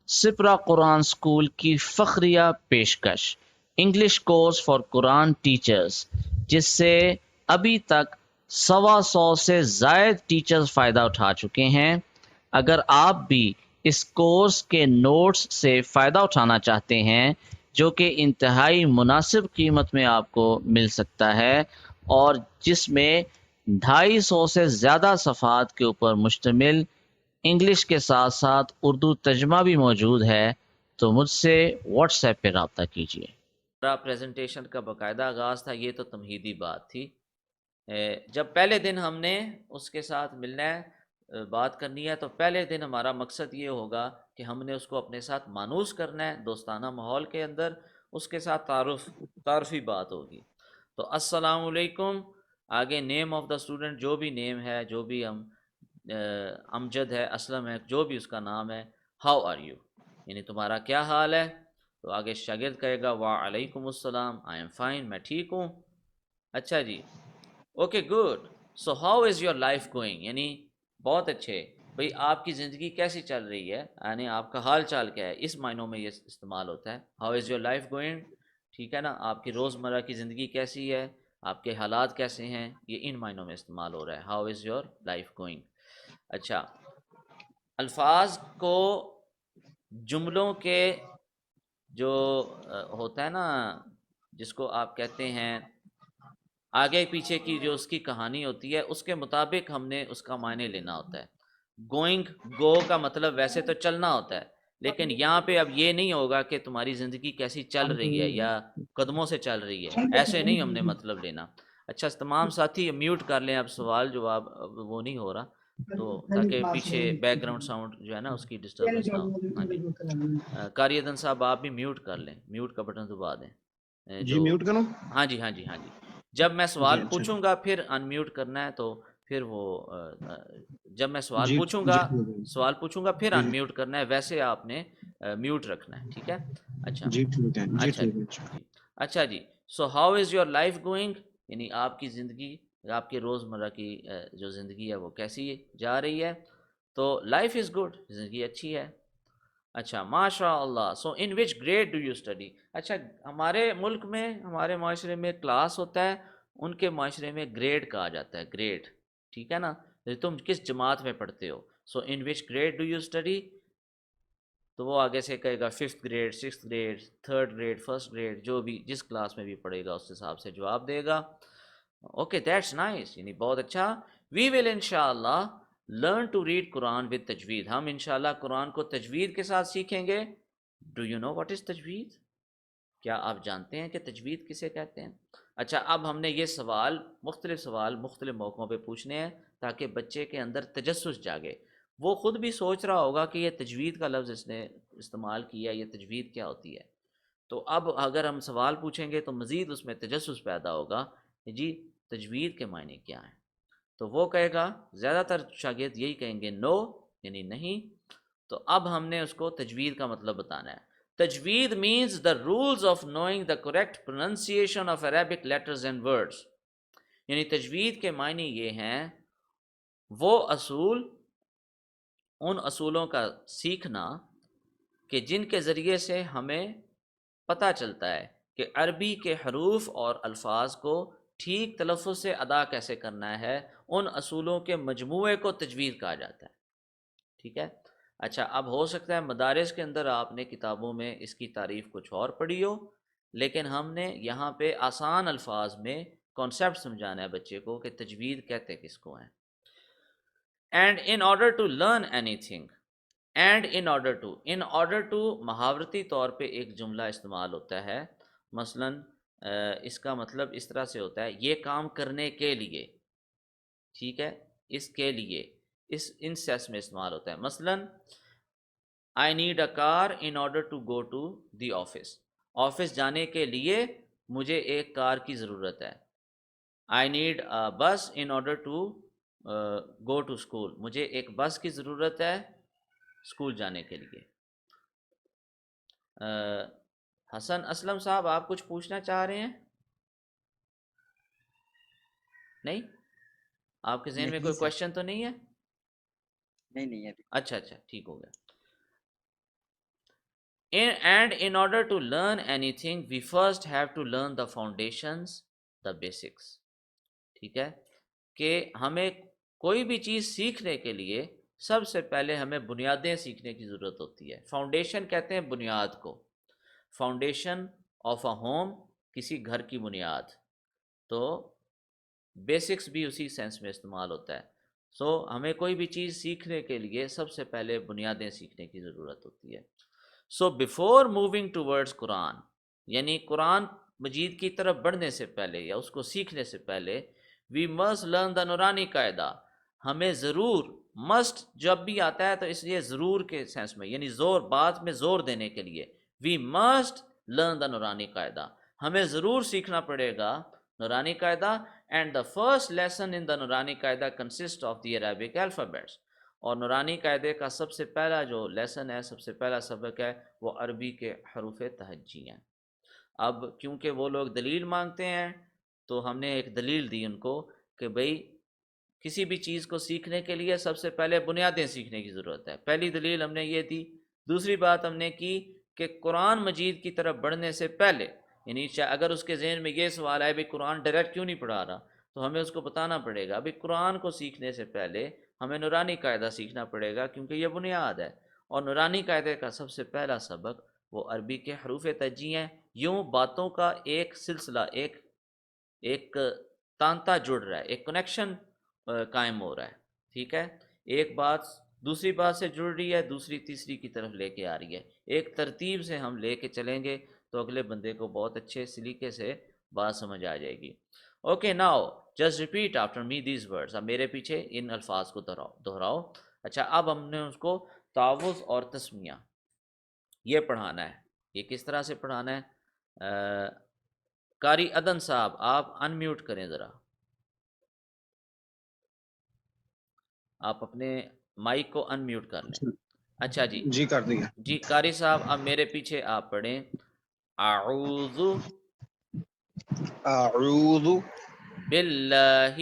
سپرا قرآن school کی فخریہ پیشکش English course for Quran teachers, جس سے ابھی تک 125 سے زائد ٹیچرز فائدہ اٹھا چکے ہیں۔ اگر آپ بھی اس کورس کے نوٹس سے فائدہ اٹھانا چاہتے ہیں، جو کہ انتہائی مناسب قیمت میں آپ کو مل سکتا ہے اور جس میں 250 سے زیادہ صفحات کے اوپر مشتمل انگلش کے ساتھ ساتھ اردو ترجمہ بھی موجود ہے، تو مجھ سے واٹس ایپ پہ رابطہ کیجیے۔ میرا پریزنٹیشن کا باقاعدہ آغاز تھا، یہ تو تمہیدی بات تھی۔ جب پہلے دن ہم نے اس کے ساتھ ملنا ہے، بات کرنی ہے، تو پہلے دن ہمارا مقصد یہ ہوگا کہ ہم نے اس کو اپنے ساتھ مانوس کرنا ہے دوستانہ ماحول کے اندر، اس کے ساتھ تعارفی بات ہوگی۔ تو السلام علیکم، آگے نیم آف دا اسٹوڈنٹ، جو بھی نیم ہے، جو بھی ہم امجد ہے، اسلم ہے، جو بھی اس کا نام ہے، ہاؤ آر یو، یعنی تمہارا کیا حال ہے؟ تو آگے شاگرد کہے گا وعلیکم السلام، آئی ایم فائن، میں ٹھیک ہوں۔ اچھا جی، okay good, so how is your life going, یعنی بہت اچھے بھئی آپ کی زندگی کیسی چل رہی ہے، یعنی آپ کا حال چال کیا ہے، اس معنوں میں یہ استعمال ہوتا ہے، how is your life going, ٹھیک ہے نا، آپ کی روزمرہ کی زندگی کیسی ہے، آپ کے حالات کیسے ہیں، یہ ان معنوں میں استعمال ہو رہا ہے، how is your life going. اچھا، الفاظ کو جملوں کے جو ہوتا ہے نا، جس کو آپ کہتے ہیں آگے پیچھے کی جو اس کی کہانی ہوتی ہے، اس کے مطابق ہم نے اس کا معنی لینا ہوتا ہے۔ گوئنگ، گو کا مطلب ویسے تو چلنا ہوتا ہے، لیکن یہاں پہ اب یہ نہیں ہوگا کہ تمہاری زندگی کیسی چل رہی ہے یا قدموں سے چل رہی ہے، ایسے نہیں ہم نے مطلب لینا۔ اچھا، تمام ساتھی میوٹ کر لیں، اب سوال جواب اب وہ نہیں ہو رہا، تو تاکہ پیچھے بیک گراؤنڈ ساؤنڈ جو ہے نا اس کی ڈسٹربنس نہ ہو۔ ہاں جی، قاری ادن صاحب آپ بھی میوٹ کر لیں، میوٹ کا بٹن دبا دیں۔ جی میوٹ کروں؟ ہاں جی، ہاں جی، ہاں جی، جب میں جی سوال اچھا پوچھوں گا پھر ان میوٹ کرنا ہے، تو پھر وہ جب میں سوال جی پوچھوں جی گا پھر جی ان میوٹ کرنا ہے، ویسے آپ نے میوٹ رکھنا ہے، ٹھیک ہے؟ اچھا جی ٹھیک ہے جی اچھا ٹھیک ہے جی، اچھا جی، so how is your life going, یعنی آپ کی زندگی، آپ کی روزمرہ کی جو زندگی ہے وہ کیسی جا رہی ہے؟ تو لائف از گڈ، زندگی اچھی ہے۔ اچھا، ماشاء اللہ، سو in which grade do you study? اچھا، ہمارے ملک میں، ہمارے معاشرے میں کلاس ہوتا ہے، ان کے معاشرے میں گریڈ کہا جاتا ہے، گریڈ، ٹھیک ہے نا، تم کس جماعت میں پڑھتے ہو، so in which grade do you study, تو وہ آگے سے کہے گا 5th grade, 6th grade, 3rd grade, 1st grade, جو بھی جس کلاس میں بھی پڑھے گا اس حساب سے جواب دے گا۔ اوکے دیٹس نائس، یعنی بہت اچھا، وی ول انشاءاللہ learn to read Quran with تجوید، ہم انشاءاللہ قرآن کو تجوید کے ساتھ سیکھیں گے۔ Do you know what is تجوید؟ کیا آپ جانتے ہیں کہ تجوید کسے کہتے ہیں؟ اچھا، اب ہم نے یہ مختلف سوال مختلف موقعوں پہ پوچھنے ہیں تاکہ بچے کے اندر تجسس جاگے، وہ خود بھی سوچ رہا ہوگا کہ یہ تجوید کا لفظ اس نے استعمال کیا، یہ تجوید کیا ہوتی ہے؟ تو اب اگر ہم سوال پوچھیں گے تو مزید اس میں تجسس پیدا ہوگا، جی تجوید کے معنی کیا ہیں؟ تو وہ کہے گا، زیادہ تر شاگرد یہی کہیں گے نو، یعنی نہیں۔ تو اب ہم نے اس کو تجوید کا مطلب بتانا ہے۔ تجوید means the rules of knowing the correct pronunciation of Arabic letters and words، یعنی تجوید کے معنی یہ ہیں وہ اصول، ان اصولوں کا سیکھنا کہ جن کے ذریعے سے ہمیں پتہ چلتا ہے کہ عربی کے حروف اور الفاظ کو ٹھیک تلفظ سے ادا کیسے کرنا ہے، ان اصولوں کے مجموعے کو تجوید کہا جاتا ہے، ٹھیک ہے؟ اچھا، اب ہو سکتا ہے مدارس کے اندر آپ نے کتابوں میں اس کی تعریف کچھ اور پڑھی ہو، لیکن ہم نے یہاں پہ آسان الفاظ میں کانسیپٹ سمجھانا ہے بچے کو کہ تجوید کہتے کس کو ہیں۔ And in order to learn anything, and in order to محاورتی طور پہ ایک جملہ استعمال ہوتا ہے، مثلا اس کا مطلب اس طرح سے ہوتا ہے، یہ کام کرنے کے لیے، ٹھیک ہے، اس کے لیے، ان سیس میں استعمال ہوتا ہے، مثلا I need a car in order to go to the office، office جانے کے لیے مجھے ایک کار کی ضرورت ہے۔ I need a bus in order to go to school، مجھے ایک بس کی ضرورت ہے اسکول جانے کے لیے۔ حسن اسلم صاحب، آپ کچھ پوچھنا چاہ رہے ہیں؟ نہیں؟ آپ کے ذہن میں کوئی کویشچن تو نہیں ہے؟ نہیں ابھی۔ اچھا ٹھیک ہو گیا۔ And in order to learn anything, we first have to learn the foundations, the basics. ٹھیک ہے کہ ہمیں کوئی بھی چیز سیکھنے کے لیے سب سے پہلے ہمیں بنیادیں سیکھنے کی ضرورت ہوتی ہے. فاؤنڈیشن کہتے ہیں بنیاد کو. فاؤنڈیشن آف اے ہوم کسی گھر کی بنیاد. تو بیسکس بھی اسی سینس میں استعمال ہوتا ہے. سو ہمیں کوئی بھی چیز سیکھنے کے لیے سب سے پہلے بنیادیں سیکھنے کی ضرورت ہوتی ہے. سو بیفور موونگ ٹورڈز قرآن، یعنی قرآن مجید کی طرف بڑھنے سے پہلے یا اس کو سیکھنے سے پہلے، وی مسٹ لرن دا نورانی قاعدہ. ہمیں ضرور، مسٹ جب بھی آتا ہے تو اس لیے ضرور کے سینس میں، یعنی زور، بات میں زور دینے کے لیے، وی مسٹ لرن دا نورانی قاعدہ. ہمیں ضرور سیکھنا پڑے گا نورانی قاعدہ. اینڈ دا فرسٹ لیسن ان دا نورانی قاعدہ consist of the Arabic alphabets. اور نورانی قاعدے کا سب سے پہلا جو لیسن ہے، سب سے پہلا سبق ہے، وہ عربی کے حروف تہجی ہیں. اب کیونکہ وہ لوگ دلیل مانگتے ہیں تو ہم نے ایک دلیل دی ان کو کہ بھئی کسی بھی چیز کو سیکھنے کے لیے سب سے پہلے بنیادیں سیکھنے کی ضرورت ہے. پہلی دلیل ہم نے یہ دی. دوسری بات ہم نے کی کہ قرآن مجید کی طرف بڑھنے سے پہلے، یعنی اگر اس کے ذہن میں یہ سوال ہے بھئی قرآن ڈائریکٹ کیوں نہیں پڑھا رہا، تو ہمیں اس کو بتانا پڑے گا بھئی قرآن کو سیکھنے سے پہلے ہمیں نورانی قاعدہ سیکھنا پڑے گا، کیونکہ یہ بنیاد ہے. اور نورانی قاعدے کا سب سے پہلا سبق وہ عربی کے حروف تہجی ہیں. یوں باتوں کا ایک سلسلہ، ایک تانتا جڑ رہا ہے، ایک کنیکشن قائم ہو رہا ہے. ٹھیک ہے، ایک بات دوسری بات سے جڑ رہی ہے، دوسری تیسری کی طرف لے کے آ رہی ہے. ایک ترتیب سے ہم لے کے چلیں گے تو اگلے بندے کو بہت اچھے سلیقے سے بات سمجھ آ جائے گی. Okay, now just repeat after me these words. اب میرے پیچھے ان الفاظ کو دہراؤ. اچھا، اب ہم نے اس کو تعوذ اور تسمیہ یہ پڑھانا ہے. یہ کس طرح سے پڑھانا ہے؟ قاری عدن صاحب آپ ان میوٹ کریں ذرا، آپ اپنے مائک کو ان میوٹ کر لیں. اچھا جی جی کر دیا. جی قاری صاحب اب میرے پیچھے آپ پڑھیں اعوذ اعوذ باللہ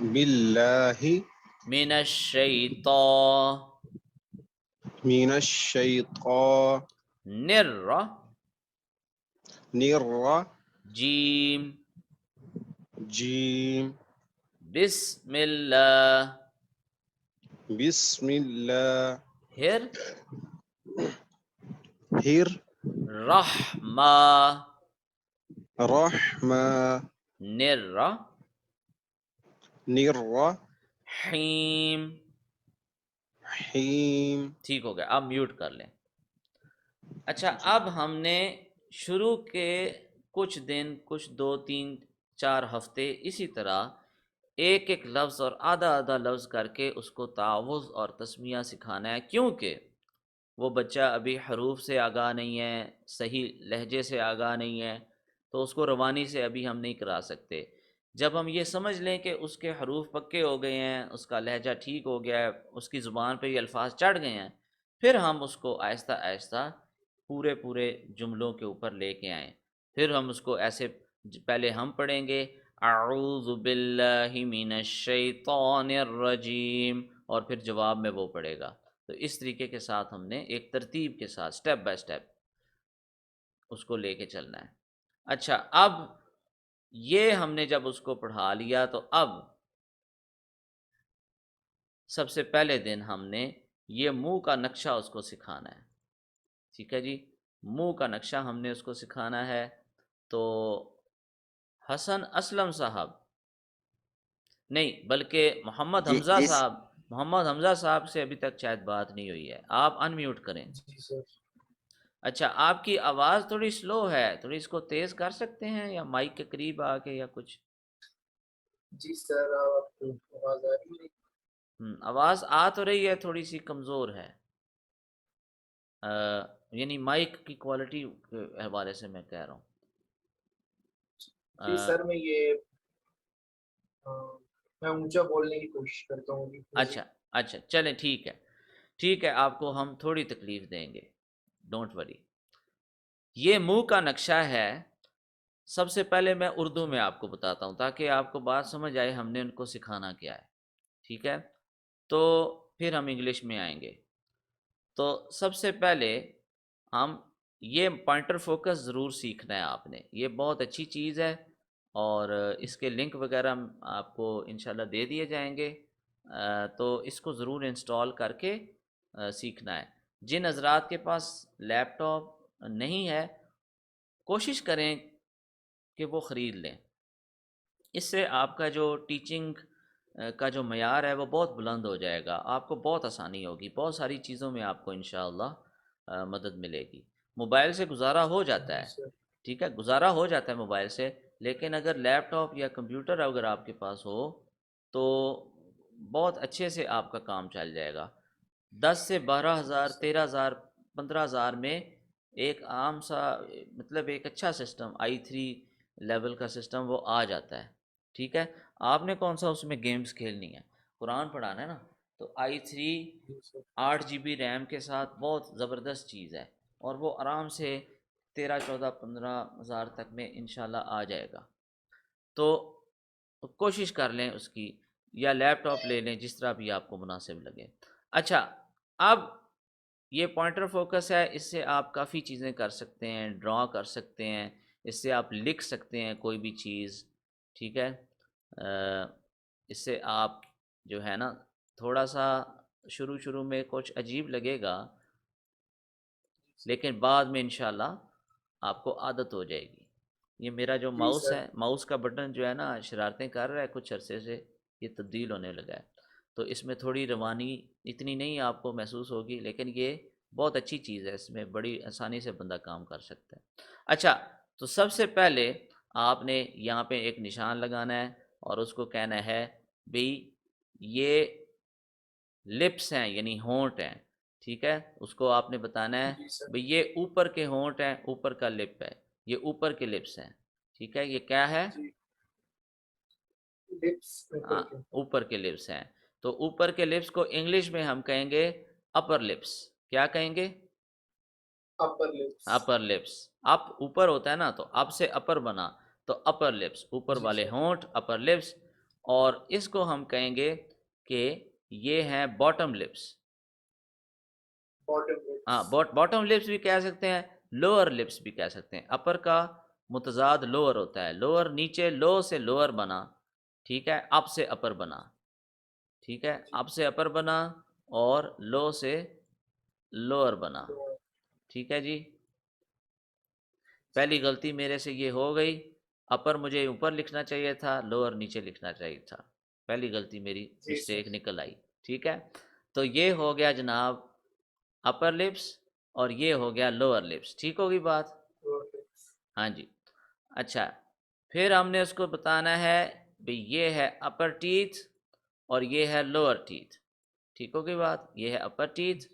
باللہ من الشیطان من الشیطان جیم جیم بسم اللہ بسم اللہ ہر رحمہ رحمہ نر حیم. حیم. ٹھیک ہو گیا، اب میوٹ کر لیں. اچھا، اب ہم نے شروع کے کچھ دن، کچھ 2 3 4 ہفتے اسی طرح ایک ایک لفظ اور آدھا آدھا لفظ کر کے اس کو تعوذ اور تسمیہ سکھانا ہے، کیونکہ وہ بچہ ابھی حروف سے آگاہ نہیں ہے، صحیح لہجے سے آگاہ نہیں ہے، تو اس کو روانی سے ابھی ہم نہیں کرا سکتے. جب ہم یہ سمجھ لیں کہ اس کے حروف پکے ہو گئے ہیں، اس کا لہجہ ٹھیک ہو گیا ہے، اس کی زبان پہ یہ الفاظ چڑھ گئے ہیں، پھر ہم اس کو آہستہ آہستہ پورے جملوں کے اوپر لے کے آئیں. پھر ہم اس کو ایسے، پہلے ہم پڑھیں گے اعوذ باللہ من الشیطان الرجیم، اور پھر جواب میں وہ پڑھے گا. تو اس طریقے کے ساتھ ہم نے ایک ترتیب کے ساتھ سٹیپ بائی سٹیپ اس کو لے کے چلنا ہے. اچھا، اب یہ ہم نے جب اس کو پڑھا لیا تو اب سب سے پہلے دن ہم نے یہ منہ کا نقشہ اس کو سکھانا ہے. ٹھیک ہے جی، منہ کا نقشہ ہم نے اس کو سکھانا ہے. تو حسن اسلم صاحب نہیں، بلکہ محمد جی حمزہ جی صاحب، محمد حمزہ صاحب سے ابھی تک شاید بات نہیں ہوئی ہے، آپ ان میوٹ کریں. جی سر. اچھا، آپ کی آواز تھوڑی سلو ہے، تھوڑی اس کو تیز کر سکتے ہیں یا مائک کے قریب آ کے یا کچھ؟ جی سر، آپ کو آواز آ رہی ہے؟ آواز آ تو رہی ہے، تھوڑی سی کمزور ہے، یعنی مائک کی کوالٹی کے حوالے سے میں کہہ رہا ہوں. جی سر، میں یہ میں اونچا بولنے کی کوشش کرتا ہوں. اچھا چلیں، ٹھیک ہے، آپ کو ہم تھوڑی تکلیف دیں گے، ڈونٹ وری. یہ منہ کا نقشہ ہے. سب سے پہلے میں اردو میں آپ کو بتاتا ہوں تاکہ آپ کو بات سمجھ آئے ہم نے ان کو سکھانا کیا ہے. ٹھیک ہے، تو پھر ہم انگلش میں آئیں گے. تو سب سے پہلے ہم یہ پوائنٹر فوکس ضرور سیکھنا ہے آپ نے، یہ بہت اچھی چیز ہے، اور اس کے لنک وغیرہ ہم آپ کو انشاءاللہ دے دیے جائیں گے، تو اس کو ضرور انسٹال کر کے سیکھنا ہے۔ جن حضرات کے پاس لیپ ٹاپ نہیں ہے، کوشش کریں کہ وہ خرید لیں، اس سے آپ کا جو ٹیچنگ کا جو معیار ہے وہ بہت بلند ہو جائے گا، آپ کو بہت آسانی ہوگی، بہت ساری چیزوں میں آپ کو انشاءاللہ مدد ملے گی۔ موبائل سے گزارا ہو جاتا جی ہے، سر، ٹھیک ہے، گزارا ہو جاتا ہے موبائل سے، لیکن اگر لیپ ٹاپ یا کمپیوٹر اگر آپ کے پاس ہو تو بہت اچھے سے آپ کا کام چل جائے گا۔ 10 سے 12 ہزار، جی سر، 13 ہزار، 15 ہزار میں ایک عام سا مطلب ایک اچھا سسٹم i3 لیول کا سسٹم وہ آ جاتا ہے، ٹھیک ہے۔ آپ نے کون سا اس میں گیمز کھیلنی ہے، قرآن پڑھانا ہے نا، تو i3 جی سر، 8 GB ریم کے ساتھ بہت زبردست چیز ہے، اور وہ آرام سے 13 14 15 ہزار تک میں انشاءاللہ آ جائے گا۔ تو کوشش کر لیں اس کی، یا لیپ ٹاپ لے لیں، جس طرح بھی آپ کو مناسب لگے۔ اچھا، اب یہ پوائنٹر فوکس ہے، اس سے آپ کافی چیزیں کر سکتے ہیں، ڈرا کر سکتے ہیں، اس سے آپ لکھ سکتے ہیں کوئی بھی چیز، ٹھیک ہے۔ اس سے آپ جو ہے نا، تھوڑا سا شروع میں کچھ عجیب لگے گا، لیکن بعد میں انشاءاللہ آپ کو عادت ہو جائے گی۔ یہ میرا جو جی ماؤس سر، ہے، ماؤس کا بٹن جو ہے نا شرارتیں کر رہا ہے کچھ عرصے سے، یہ تبدیل ہونے لگا ہے، تو اس میں تھوڑی روانی اتنی نہیں آپ کو محسوس ہوگی، لیکن یہ بہت اچھی چیز ہے، اس میں بڑی آسانی سے بندہ کام کر سکتا ہے۔ اچھا، تو سب سے پہلے آپ نے یہاں پہ ایک نشان لگانا ہے، اور اس کو کہنا ہے بھئی یہ لپس ہیں، یعنی ہونٹ ہیں، ٹھیک ہے، اس کو آپ نے بتانا ہے جی سر، بھئی یہ اوپر کے ہونٹ ہیں، اوپر کا لپ ہے، یہ اوپر کے لپس ہیں، ٹھیک ہے، یہ کیا ہے؟ جی لپس اوپر ہاں، کے، اوپر کے لپس ہیں، تو اوپر کے لپس کو انگلش میں ہم کہیں گے اپر لپس، کیا کہیں گے؟ اپر لپس، اپر لپس، اپ اوپر ہوتا ہے نا، تو اب سے اپر بنا، تو اپر لپس، اوپر جی والے سر، ہونٹ، اپر لپس، اور اس کو ہم کہیں گے کہ یہ ہیں باٹم لپس۔ باٹم لپس، ہاں، باٹم لپس بھی کہہ سکتے ہیں، لوور لپس بھی کہہ سکتے ہیں، اپر کا متضاد لوور ہوتا ہے، لوور نیچے، لو سے لوور بنا، ٹھیک ہے، اپ سے اپر بنا، ٹھیک ہے، جی اپ سے اپر بنا، اور لو سے لوور بنا، لوور، ٹھیک ہے جی۔ سر، پہلی غلطی میرے سے یہ ہو گئی، اپر مجھے اوپر لکھنا چاہیے تھا، لوور نیچے لکھنا چاہیے تھا، پہلی غلطی میری جی سر، مسٹیک نکل آئی، ٹھیک ہے۔ تو یہ ہو گیا جناب اپر لپس، اور یہ ہو گیا لوور لپس، ٹھیک ہوگی بات؟ لوور لپس، ہاں جی۔ اچھا، پھر ہم نے اس کو بتانا ہے بھی یہ ہے اپر ٹیتھ، اور یہ ہے لوور ٹیتھ، ٹھیک ہوگی بات؟ یہ ہے اپر ٹیتھ،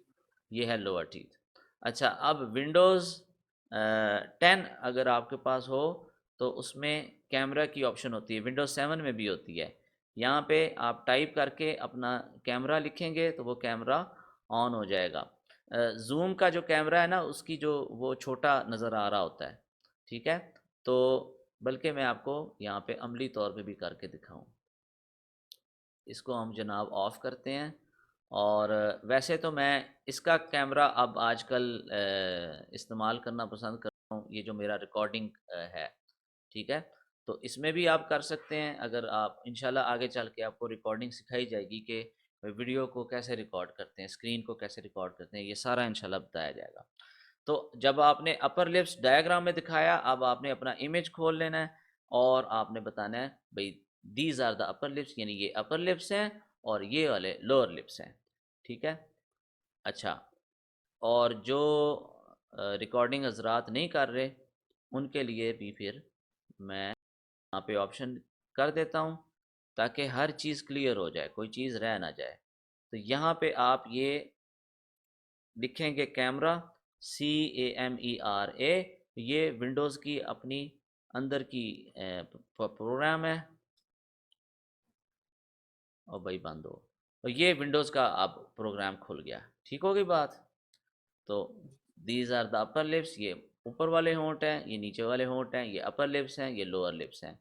یہ ہے لوور ٹیتھ۔ اچھا، اب ونڈوز 10 اگر آپ کے پاس ہو تو اس میں کیمرہ کی آپشن ہوتی ہے، ونڈوز 7 میں بھی ہوتی ہے، یہاں پہ آپ ٹائپ کر کے اپنا کیمرہ لکھیں گے تو وہ کیمرہ آن ہو جائے گا۔ زوم کا جو کیمرہ ہے نا، اس کی جو وہ چھوٹا نظر آ رہا ہوتا ہے، ٹھیک ہے، تو بلکہ میں آپ کو یہاں پہ عملی طور پہ بھی کر کے دکھاؤں، اس کو ہم جناب آف کرتے ہیں، اور ویسے تو میں اس کا کیمرہ اب آج کل استعمال کرنا پسند کرتا ہوں، یہ جو میرا ریکارڈنگ ہے، ٹھیک ہے، تو اس میں بھی آپ کر سکتے ہیں، اگر آپ انشاءاللہ آگے چل کے آپ کو ریکارڈنگ سکھائی جائے گی کہ ویڈیو کو کیسے ریکارڈ کرتے ہیں، اسکرین کو کیسے ریکارڈ کرتے ہیں، یہ سارا انشاءاللہ بتایا جائے گا۔ تو جب آپ نے اپر لپس ڈائیگرام میں دکھایا، اب آپ نے اپنا امیج کھول لینا ہے، اور آپ نے بتانا ہے بھئی these are the upper lips, یعنی یہ اپر لپس ہیں اور یہ والے لوور لپس ہیں، ٹھیک ہے۔ اچھا، اور جو ریکارڈنگ حضرات نہیں کر رہے ان کے لیے بھی پھر میں یہاں پہ آپشن کر دیتا ہوں، تاکہ ہر چیز کلیئر ہو جائے، کوئی چیز رہ نہ جائے۔ تو یہاں پہ آپ یہ لکھیں گے کیمرہ، CAMERA، یہ ونڈوز کی اپنی اندر کی پروگرام ہے، اور بھائی بند ہو، اور یہ ونڈوز کا اب پروگرام کھل گیا، ٹھیک ہوگی بات؟ تو these are the upper lips, یہ اوپر والے ہونٹ ہیں، یہ نیچے والے ہونٹ ہیں، یہ اپر لپس ہیں، یہ لوور لپس ہیں،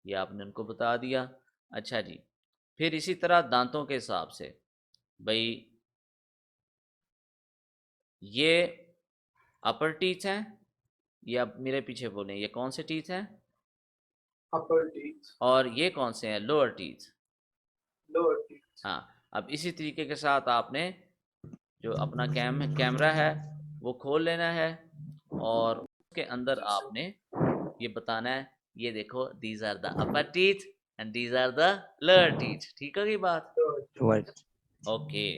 یہ آپ نے ان کو بتا دیا۔ اچھا جی، پھر اسی طرح دانتوں کے حساب سے، بھائی یہ اپر ٹیتھ ہیں یا میرے پیچھے بولیں یہ کون سے ٹیتھ ہیں upper teeth, اور یہ کون سے ہیں لوور ٹیتھ lower teeth, ہاں اب اسی طریقے کے ساتھ آپ نے جو اپنا کیمرہ ہے وہ کھول لینا ہے اور اس کے اندر آپ نے یہ بتانا ہے یہ دیکھو these are the upper teeth and these are the lower teeth ٹھیک ہوگی بات lower teeth. اوکے